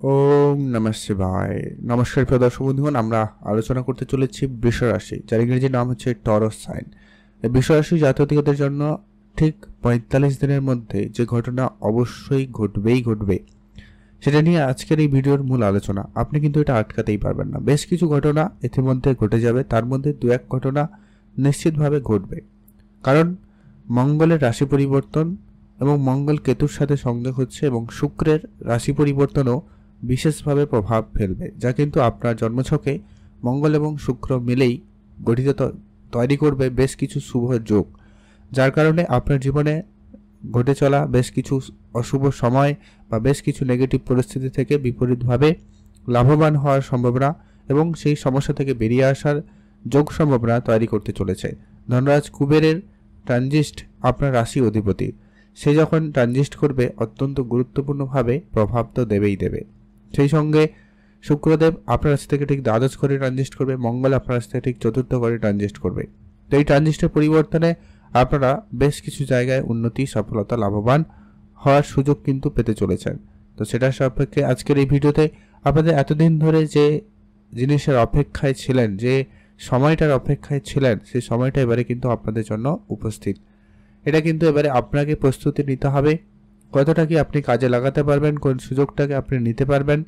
ওম নমঃ শিবায়। নমস্কার প্রিয় দর্শক বন্ধুগণ, আমরা আলোচনা করতে চলেছি বৃষ রাশি, যার ইংরেজি নাম হচ্ছে টরস সাইন। এই বৃষ রাশি জাতকদের জন্য ঠিক 45 দিনের মধ্যে যে ঘটনা অবশ্যই ঘটবে সেটা নিয়ে আজকের এই ভিডিওর মূল আলোচনা। আপনি কিন্তু এটা আটকাতেই পারবেন না। বেশ কিছু ঘটনা ইতিমধ্যে ঘটে যাবে, তার মধ্যে দু এক ঘটনা নিশ্চিতভাবে ঘটবে, কারণ মঙ্গলের রাশি পরিবর্তন এবং মঙ্গল কেতুর সাথে সংযোগ হচ্ছে এবং শুক্রের রাশি পরিবর্তনও বিশেষভাবে প্রভাব ফেলবে, যা কিন্তু আপনার জন্মছকে মঙ্গল এবং শুক্র মিলেই গঠিত তৈরি করবে বেশ কিছু শুভ যোগ, যার কারণে আপনার জীবনে ঘটে চলা বেশ কিছু অশুভ সময় বা বেশ কিছু নেগেটিভ পরিস্থিতি থেকে বিপরীতভাবে লাভবান হওয়ার সম্ভাবনা এবং সেই সমস্যা থেকে বেরিয়ে আসার যোগ সম্ভাবনা তৈরি করতে চলেছে। ধনরাজ কুবেরের ট্রানজিস্ট আপনার রাশি অধিপতি, সে যখন ট্রানজিস্ট করবে অত্যন্ত গুরুত্বপূর্ণভাবে প্রভাব তো দেবে। সেই সঙ্গে শুক্রদেব আপনার রাশি থেকে ঠিক দ্বাদশ ঘরে ট্রানজিস্ট করবে, মঙ্গল আপনার রাশি থেকে ঠিক চতুর্থ ঘরে ট্রানজিস্ট করবে। তো এই ট্রানজিস্টের পরিবর্তনে আপনারা বেশ কিছু জায়গায় উন্নতি, সফলতা, লাভবান হওয়ার সুযোগ কিন্তু পেতে চলেছেন। তো সেটার সাপেক্ষে আজকের এই ভিডিওতে আপনাদের এতদিন ধরে যে জিনিসের অপেক্ষায় ছিলেন, যে সময়টার অপেক্ষায় ছিলেন, সেই সময়টা এবারে কিন্তু আপনাদের জন্য উপস্থিত। এটা কিন্তু এবারে আপনাকে প্রস্তুতি নিতে হবে, কতটা কি আপনি কাজে লাগাতে পারবেন, কোন সুযোগটাকে আপনি নিতে পারবেন,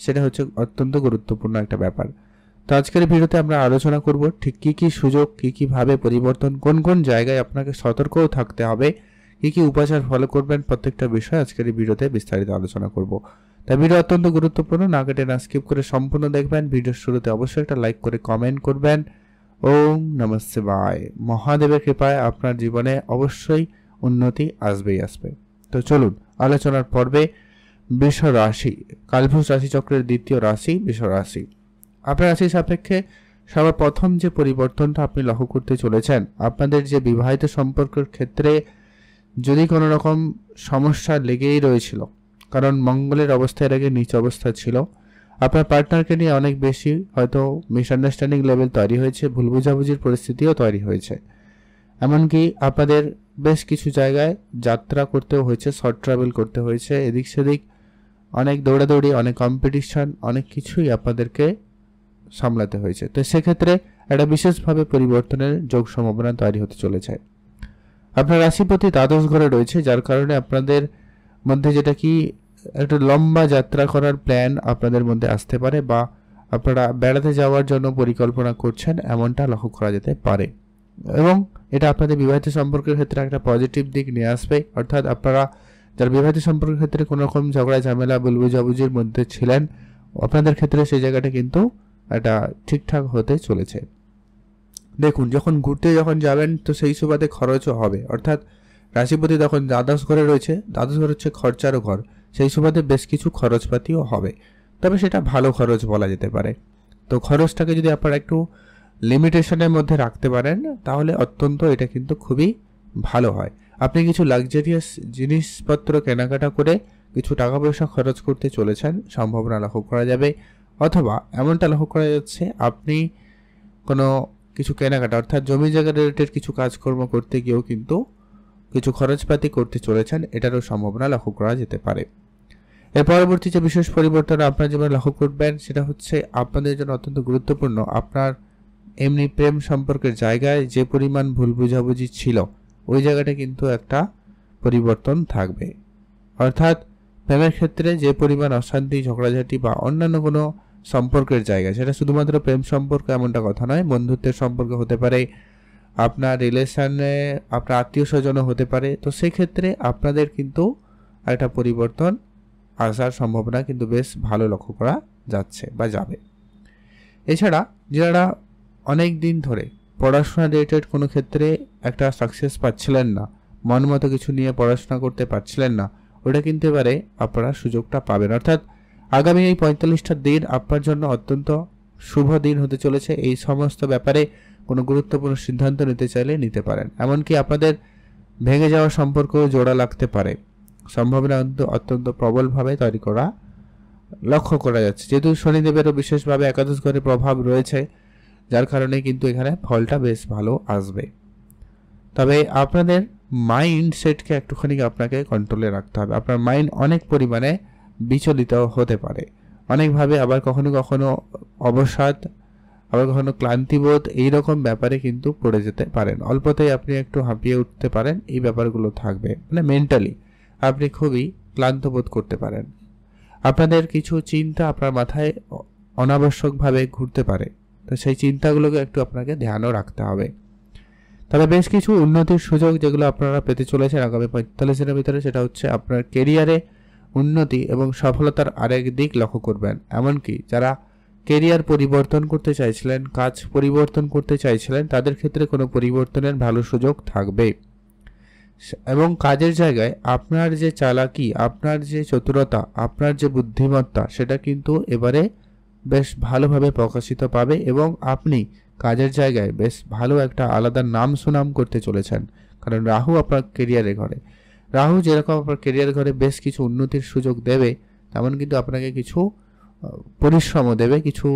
সেটা হচ্ছে অত্যন্ত গুরুত্বপূর্ণ একটা ব্যাপার। তো আজকের ভিডিওতে আমরা আলোচনা করব ঠিক কী সুযোগ, কী ভাবে পরিবর্তন, কোন জায়গায় আপনাকে সতর্কও থাকতে হবে, কী উপাচার ফলো করবেন, প্রত্যেকটা বিষয় আজকের এই ভিডিওতে বিস্তারিত আলোচনা করব। তাই ভিডিও অত্যন্ত গুরুত্বপূর্ণ, না কেটে না স্কিপ করে সম্পূর্ণ দেখবেন। ভিডিওর শুরুতে অবশ্যই একটা লাইক করে কমেন্ট করবেন। ওম নমঃ শিবায়। মহাদেবের কৃপায় আপনার জীবনে অবশ্যই উন্নতি আসবে। তো চলুন আলোচনার পর্বে। বৃষ রাশি কালপুরুষ রাশিচক্রের দ্বিতীয় রাশি বৃষ রাশি। আপনার রাশির সাপেক্ষে সবার প্রথম যে পরিবর্তনটা আপনি লক্ষ্য করতে চলেছেন, আপনাদের যে বিবাহিত সম্পর্কের ক্ষেত্রে যদি কোনো রকম সমস্যা লেগেই রয়েছিল, কারণ মঙ্গলের অবস্থা এর আগে নিচ অবস্থা ছিল, আপনার পার্টনারকে নিয়ে অনেক বেশি হয়তো মিসআন্ডারস্ট্যান্ডিং লেভেল তৈরি হয়েছে, ভুল বোঝাবুঝির পরিস্থিতিও তৈরি হয়েছে। এমনকি আপনাদের বেশ কিছু জায়গায় যাত্রা করতেও হয়েছে, শর্ট ট্রাভেল করতে হয়েছে, এদিক সেদিক অনেক দৌড়াদৌড়ি, অনেক কম্পিটিশন, অনেক কিছুই আপনাদেরকে সামলাতে হয়েছে। তো সেক্ষেত্রে একটা বিশেষভাবে পরিবর্তনের যোগ সম্ভাবনা তৈরি হতে চলেছে। আপনার রাশিপতি দ্বাদশ ঘরে রয়েছে, যার কারণে আপনাদের মধ্যে যেটা কি একটা লম্বা যাত্রা করার প্ল্যান আপনাদের মধ্যে আসতে পারে, বা আপনারা বেড়াতে যাওয়ার জন্য পরিকল্পনা করছেন, এমনটা লক্ষ্য করা যেতে পারে। এবং এটা আপনাদের বিবাহিত সম্পর্কের ক্ষেত্রে একটা পজিটিভ দিক নিয়ে আসবে, অর্থাৎ আপনারা যারা বিবাহিত সম্পর্কের ক্ষেত্রে কোনো রকম ঝগড়া ঝামেলা, ভুল বোঝাবুঝির মধ্যে ছিলেন, আপনাদের ক্ষেত্রে সেই জায়গাটা কিন্তু এটা ঠিকঠাক হতে চলেছে। দেখুন, যখন ঘুরতে যাবেন তো সেই সুবাদে খরচও হবে, অর্থাৎ রাশিপতি যখন দ্বাদশ ঘরে রয়েছে, দ্বাদশ ঘর হচ্ছে খরচারও ঘর, সেই সুবাদে বেশ কিছু খরচপাতিও হবে, তবে সেটা ভালো খরচ বলা যেতে পারে। তো খরচটাকে যদি আপনারা একটু লিমিটেশনের মধ্যে রাখতে পারেন, তাহলে অত্যন্ত এটা কিন্তু খুবই ভালো হয়। আপনি কিছু লাক্সারিয়াস জিনিসপত্র কেনাকাটা করে কিছু টাকা পয়সা খরচ করতে চলেছেন, সম্ভাবনা লক্ষ্য করা যাবে। অথবা এমনটা লক্ষ্য করা যাচ্ছে, আপনি কোনো কিছু কেনাকাটা, অর্থাৎ জমি জায়গা রিলেটেড কিছু কাজকর্ম করতে গিয়েও কিন্তু কিছু খরচপাতি করতে চলেছেন, এটারও সম্ভাবনা লক্ষ্য করা যেতে পারে। এর পরবর্তী যে বিশেষ পরিবর্তন আপনার জীবনে লক্ষ্য করবেন, সেটা হচ্ছে আপনাদের জন্য অত্যন্ত গুরুত্বপূর্ণ। আপনার এমনি প্রেম সম্পর্কের জায়গায় যে পরিমাণ ভুল বুঝাবুঝি ছিল, ওই জায়গাটা কিন্তু একটা পরিবর্তন থাকবে। অর্থাৎ প্রেমের ক্ষেত্রে যে পরিমাণ অশান্তি, ঝগড়াঝাটি বা অন্যান্য কোনো সম্পর্কের জায়গা, সেটা শুধুমাত্র প্রেম সম্পর্ক এমনটা কথা নয়, বন্ধুত্বের সম্পর্ক হতে পারে, আপনার রিলেশনে আপনার আত্মীয় স্বজনও হতে পারে। তো সেক্ষেত্রে আপনাদের কিন্তু একটা পরিবর্তন আসার সম্ভাবনা কিন্তু বেশ ভালো লক্ষ্য করা যাচ্ছে বা যাবে। এছাড়া যারা অনেক দিন ধরে পড়াশোনা রিলেটেড কোনো ক্ষেত্রে একটা সাকসেস পাচ্ছিলেন না, মন মতো কিছু নিয়ে পড়াশোনা করতে পারছিলেন না, ওটা কিন্তু এবারে আপনারা সুযোগটা পাবেন। অর্থাৎ আগামী এই 45টা দিন আপনার জন্য অত্যন্ত শুভ দিন হতে চলেছে। এই সমস্ত ব্যাপারে কোনো গুরুত্বপূর্ণ সিদ্ধান্ত নিতে চাইলে নিতে পারেন। এমনকি আপনাদের ভেঙে যাওয়া সম্পর্কেও জোড়া লাগতে পারে, সম্ভাবনা অত্যন্ত প্রবলভাবে তৈরি করা লক্ষ্য করা যাচ্ছে। যেহেতু শনিদেবেরও বিশেষভাবে একাদশ ঘরে প্রভাব রয়েছে, যার কারণে কিন্তু এখানে ফলটা বেশ ভালো আসবে। তবে আপনাদের মাইন্ড সেটকে একটুখানি আপনাকে কন্ট্রোলে রাখতে হবে। আপনার মাইন্ড অনেক পরিমাণে বিচলিত হতে পারে, অনেকভাবে, আবার কখনো কখনো অবসাদ, আবার কখনো ক্লান্তিবোধ, এইরকম ব্যাপারে কিন্তু পড়ে যেতে পারেন। অল্পতেই আপনি একটু হাঁপিয়ে উঠতে পারেন, এই ব্যাপারগুলো থাকবে। মানে মেন্টালি আপনি খুবই ক্লান্ত বোধ করতে পারেন। আপনাদের কিছু চিন্তা আপনার মাথায় অনাবশ্যকভাবে ঘুরতে পারে, তো সেই চিন্তাগুলোকে একটু আপনাকে ধ্যানও রাখতে হবে। তবে বেশ কিছু উন্নতির সুযোগ যেগুলো আপনারা পেতে চলেছেন আগামী 45 দিনের ভিতরে, সেটা হচ্ছে আপনার কেরিয়ারে উন্নতি এবং সফলতার আরেক দিক লক্ষ্য করবেন। এমনকি যারা কেরিয়ার পরিবর্তন করতে চাইছিলেন, কাজ পরিবর্তন করতে চাইছিলেন, তাদের ক্ষেত্রে কোনো পরিবর্তনের ভালো সুযোগ থাকবে। এবং কাজের জায়গায় আপনার যে চালাকি, আপনার যে চতুরতা, আপনার যে বুদ্ধিমত্তা, সেটা কিন্তু এবারে বেশ ভালোভাবে প্রকাশিত পাবে এবং আপনি কাজের জায়গায় বেশ ভালো একটা আলাদা নাম সুনাম করতে চলেছেন। কারণ রাহু আপনার কেরিয়ারে ঘরে, রাহু যেরকম আপনার কেরিয়ার ঘরে বেশ কিছু উন্নতির সুযোগ দেবে, তেমন কিন্তু আপনাকে কিছু পরিশ্রমও দেবে, কিছু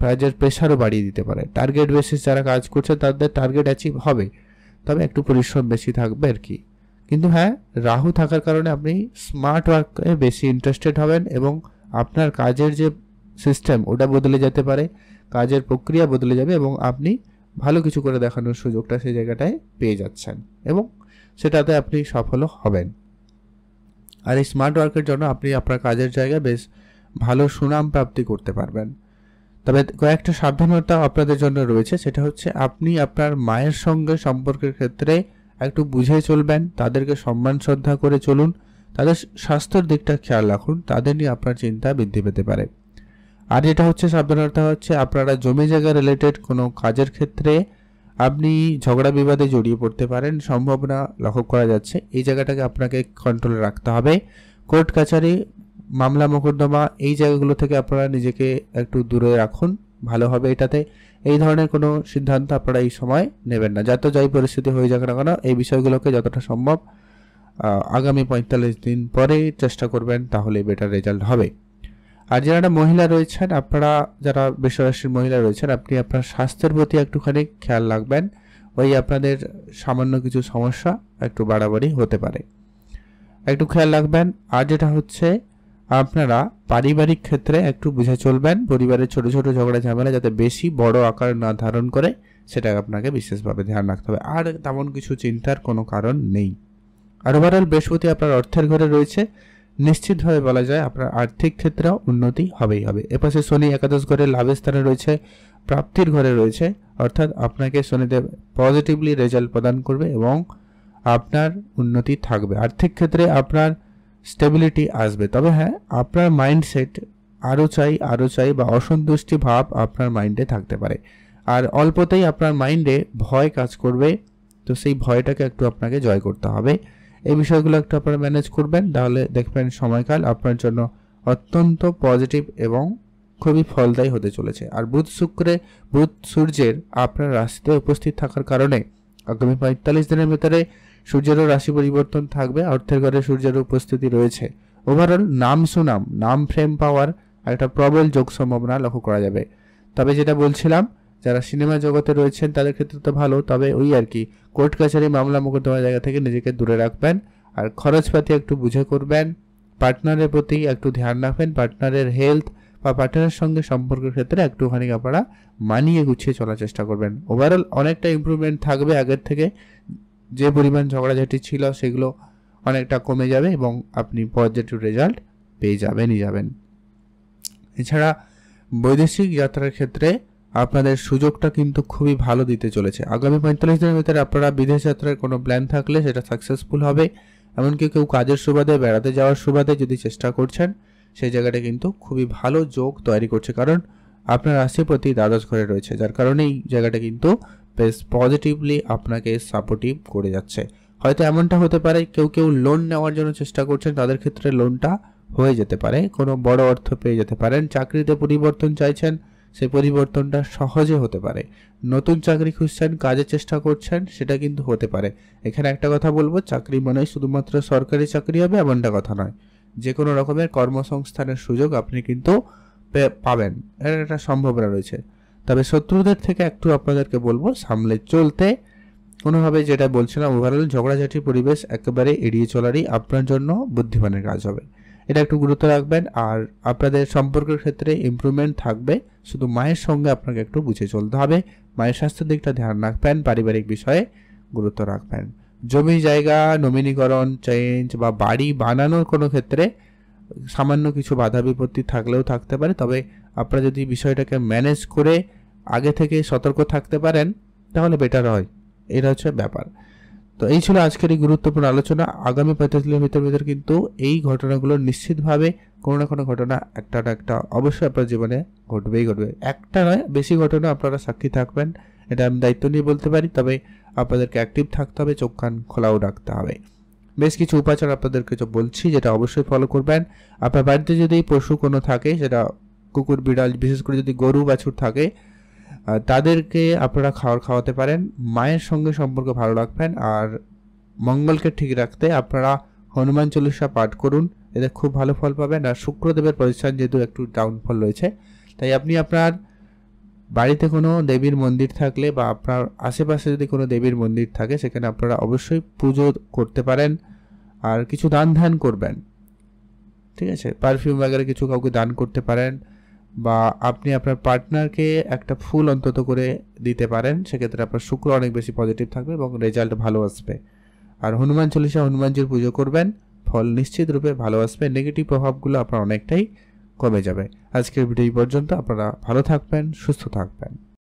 কাজের প্রেশারও বাড়িয়ে দিতে পারে। টার্গেট বেসিস যারা কাজ করছে তাদের টার্গেট অ্যাচিভ হবে, তবে একটু পরিশ্রম বেশি থাকবে আর কি। কিন্তু হ্যাঁ, রাহু থাকার কারণে আপনি স্মার্ট ওয়ার্কে বেশি ইন্টারেস্টেড হবেন এবং আপনার কাজের যে সিস্টেম ওটা বদলে যেতে পারে, কাজের প্রক্রিয়া বদলে যাবে এবং আপনি ভালো কিছু করে দেখানোর সুযোগটা সেই জায়গাটায় পেয়ে যাচ্ছেন এবং সেটাতে আপনি সফলও হবেন। আর এই স্মার্ট ওয়ার্কের জন্য আপনি আপনার কাজের জায়গায় বেশ ভালো সুনাম প্রাপ্তি করতে পারবেন। তবে কয়েকটা সাবধানতা আপনাদের জন্য রয়েছে, সেটা হচ্ছে আপনি আপনার মায়ের সঙ্গে সম্পর্কের ক্ষেত্রে একটু বুঝে চলবেন, তাদেরকে সম্মান শ্রদ্ধা করে চলুন, তাদের স্বাস্থ্যের দিকটা খেয়াল রাখুন, তাদের নিয়ে আপনার চিন্তা বৃদ্ধি পেতে পারে। আর যেটা হচ্ছে সাবধানতা হচ্ছে, আপনারা জমি জায়গা রিলেটেড কোনো কাজের ক্ষেত্রে আপনি ঝগড়া বিবাদে জড়িয়ে পড়তে পারেন, সম্ভাবনা লক্ষ্য করা যাচ্ছে। এই জায়গাটাকে আপনাকে কন্ট্রোলে রাখতে হবে। কোর্ট কাছারি, মামলা মোকদ্দমা, এই জায়গাগুলো থেকে আপনারা নিজেকে একটু দূরে রাখুন, ভালো হবে এটাতে। এই ধরনের কোনো সিদ্ধান্ত আপনারা এই সময় নেবেন না, যত যাই পরিস্থিতি হয়ে যাক না কেন, এই বিষয়গুলোকে যতটা সম্ভব আগামী 45 দিন পরে চেষ্টা করবেন, তাহলে বেটার রেজাল্ট হবে। আর যারা মহিলা রয়েছেন, আপনারা যারা বৃষরাশির মহিলা রয়েছেন, আপনি আপনার স্বাস্থ্যের প্রতি একটুখানি খেয়াল রাখবেন। ওই আপনাদের সামান্য কিছু সমস্যা একটু বাড়াবাড়ি হতে পারে, একটু খেয়াল রাখবেন। আর যেটা হচ্ছে, আপনারা পারিবারিক ক্ষেত্রে একটু বুঝে চলবেন, পরিবারের ছোট ছোট ঝগড়া ঝামেলা যাতে বেশি বড় আকার না ধারণ করে, সেটা আপনাকে বিশেষভাবে ধ্যান রাখতে হবে। আর তেমন কিছু চিন্তার কোনো কারণ নেই। আর ওভারঅল বৃহস্পতি আপনার অর্থের ঘরে রয়েছে, নিশ্চিতভাবে বলা যায় আপনার আর্থিক ক্ষেত্রেও উন্নতি হবেই হবে। এপাশে শনি একাদশ ঘরে লাভের স্থানে রয়েছে, প্রাপ্তির ঘরে রয়েছে, অর্থাৎ আপনাকে শনিদেব পজিটিভলি রেজাল্ট প্রদান করবে এবং আপনার উন্নতি থাকবে। আর্থিক ক্ষেত্রে আপনার স্টেবিলিটি আসবে। তবে হ্যাঁ, আপনার মাইন্ডসেট আরও চাই বা অসন্তুষ্টি ভাব আপনার মাইন্ডে থাকতে পারে। আর অল্পতেই আপনার মাইন্ডে ভয় কাজ করবে, তো সেই ভয়টাকে একটু আপনাকে জয় করতে হবে। এই বিষয়গুলো একটু আপনারা ম্যানেজ করবেন, তাহলে দেখবেন সময়কাল আপনার জন্য অত্যন্ত পজিটিভ এবং খুবই ফলদায়ী হতে চলেছে। আর বুধ সূর্যের আপনার রাশিতে উপস্থিত থাকার কারণে আগামী 45 দিনের ভিতরে সূর্যেরও রাশি পরিবর্তন থাকবে, অর্থের ঘরে সূর্যের উপস্থিতি রয়েছে। ওভারঅল নাম সুনাম, নাম ফ্রেম পাওয়ার একটা প্রবল যোগ সম্ভাবনা লক্ষ্য করা যাবে। তবে যেটা বলছিলাম, যারা সিনেমা জগতে রয়েছেন তাদের ক্ষেত্রে তো ভালো, তবে ওই আর কি, কোর্ট কাছারি মামলা মোকদ্দমার জায়গা থেকে নিজেকে দূরে রাখবেন। আর খরচপাতি একটু বুঝে করবেন, পার্টনারের প্রতি একটু ধ্যান রাখবেন, পার্টনারের হেলথ বা পার্টনারের সঙ্গে সম্পর্কের ক্ষেত্রে একটুখানি আপনারা মানিয়ে গুছিয়ে চলার চেষ্টা করবেন। ওভারঅল অনেকটা ইমপ্রুভমেন্ট থাকবে আগের থেকে, যে পরিমাণ ঝগড়াঝাটি ছিল সেগুলো অনেকটা কমে যাবে এবং আপনি পজিটিভ রেজাল্ট পেয়ে যাবেন। এছাড়া বৈদেশিক যাত্রার ক্ষেত্রে আপনাদের সুযোগটা কিন্তু খুবই ভালো দিতে চলেছে। আগামী 45 দিনের ভিতরে আপনারা বিদেশ যাত্রার কোনো প্ল্যান থাকলে সেটা সাকসেসফুল হবে। এমনকি কেউ কাজের সুবাদে, বেড়াতে যাওয়ার সুবাদে যদি চেষ্টা করছেন, সেই জায়গাটা কিন্তু খুবই ভালো যোগ তৈরি করছে, কারণ আপনার রাশিপতি দ্বাদশ ঘরে রয়েছে, যার কারণে এই জায়গাটা কিন্তু বেশ পজিটিভলি আপনাকে সাপোর্টিভ করে যাচ্ছে। হয়তো এমনটা হতে পারে কেউ লোন নেওয়ার জন্য চেষ্টা করছেন, তাদের ক্ষেত্রে লোনটা হয়ে যেতে পারে, কোনো বড় অর্থ পেয়ে যেতে পারেন। চাকরিতে পরিবর্তন চাইছেন, সেই পরিবর্তনটা সহজে হতে পারে। নতুন চাকরি খুঁজছেন, কাজের চেষ্টা করছেন, সেটা কিন্তু হতে পারে। এখানে একটা কথা বলবো, চাকরি মানে শুধুমাত্র সরকারি চাকরি হবে এমনটা কথা নয়, যে কোনো রকমের কর্মসংস্থানের সুযোগ আপনি কিন্তু পাবেন, এর একটা সম্ভাবনা রয়েছে। তবে শত্রুদের থেকে একটু আপনাদেরকে বলবো সামলে চলতে, কোনোভাবে যেটা বলছিলাম ওভারঅল ঝগড়াঝাটি পরিবেশ একেবারে এড়িয়ে চলারই আপনার জন্য বুদ্ধিমানের কাজ হবে। এটা একটু গুরুত্ব রাখবেন। আর আপনাদের সম্পর্কের ক্ষেত্রে ইমপ্রুভমেন্ট থাকবে, শুধু মায়ের সঙ্গে আপনাকে একটু বুঝে চলতে হবে। মায়ের স্বাস্থ্যের দিকটা ধ্যান রাখবেন, পারিবারিক বিষয়ে গুরুত্ব রাখবেন। জমি জায়গা নমিনীকরণ, চেঞ্জ বা বাড়ি বানানোর কোনো ক্ষেত্রে সামান্য কিছু বাধা বিপত্তি থাকলেও থাকতে পারে, তবে আপনারা যদি বিষয়টাকে ম্যানেজ করে আগে থেকে সতর্ক থাকতে পারেন তাহলে বেটার হয়। এটা হচ্ছে ব্যাপার। তো এই ছিল আজকের এই গুরুত্বপূর্ণ আলোচনা। আগামী 45 দিনের ভিতর কিন্তু এই ঘটনাগুলো নিশ্চিতভাবে কোনো না কোনো ঘটনা একটা না একটা অবশ্যই আপনার জীবনে ঘটবেই ঘটবে। একটা নয়, বেশি ঘটনা আপনারা সাক্ষী থাকবেন, এটা আমি দায়িত্ব নিয়ে বলতে পারি। তবে আপনাদেরকে অ্যাক্টিভ থাকতে হবে, চোখ কান খোলাও রাখতে হবে। বেশ কিছু উপাচার আপনাদেরকে বলছি, যেটা অবশ্যই ফলো করবেন। আপনার বাড়িতে যদি পশু কোনো থাকে, সেটা কুকুর বিড়াল, বিশেষ করে যদি গরু বাছুর থাকে, তাদেরকে আপনারা খাওয়াতে পারেন। মায়ের সঙ্গে সম্পর্ক ভালো রাখবেন। আর মঙ্গলকে ঠিক রাখতে আপনারা হনুমান চল্লিশা পাঠ করুন, এতে খুব ভালো ফল পাবেন। আর শুক্রদেবের প্রতিষ্ঠান যেহেতু একটু ডাউনফল রয়েছে, তাই আপনি আপনার বাড়িতে কোনো দেবীর মন্দির থাকলে বা আপনার আশেপাশে যদি কোনো দেবীর মন্দির থাকে, সেখানে আপনারা অবশ্যই পুজো করতে পারেন। আর কিছু দান ধ্যান করবেন, ঠিক আছে? পারফিউম বাগেরে কিছু কাউকে দান করতে পারেন, বা আপনি আপনার পার্টনারকে একটা ফুল অন্তত করে দিতে পারেন। সেক্ষেত্রে আপনার শুক্র অনেক বেশি পজিটিভ থাকবে এবং রেজাল্ট ভালো আসবে। আর হনুমান চল্লিশা, হনুমানজির পুজো করবেন, ফল নিশ্চিত রূপে ভালো আসবে। নেগেটিভ প্রভাবগুলো আপনার অনেকটাই কমে যাবে। আজকের ভিডিও এই পর্যন্ত। আপনারা ভালো থাকবেন, সুস্থ থাকবেন।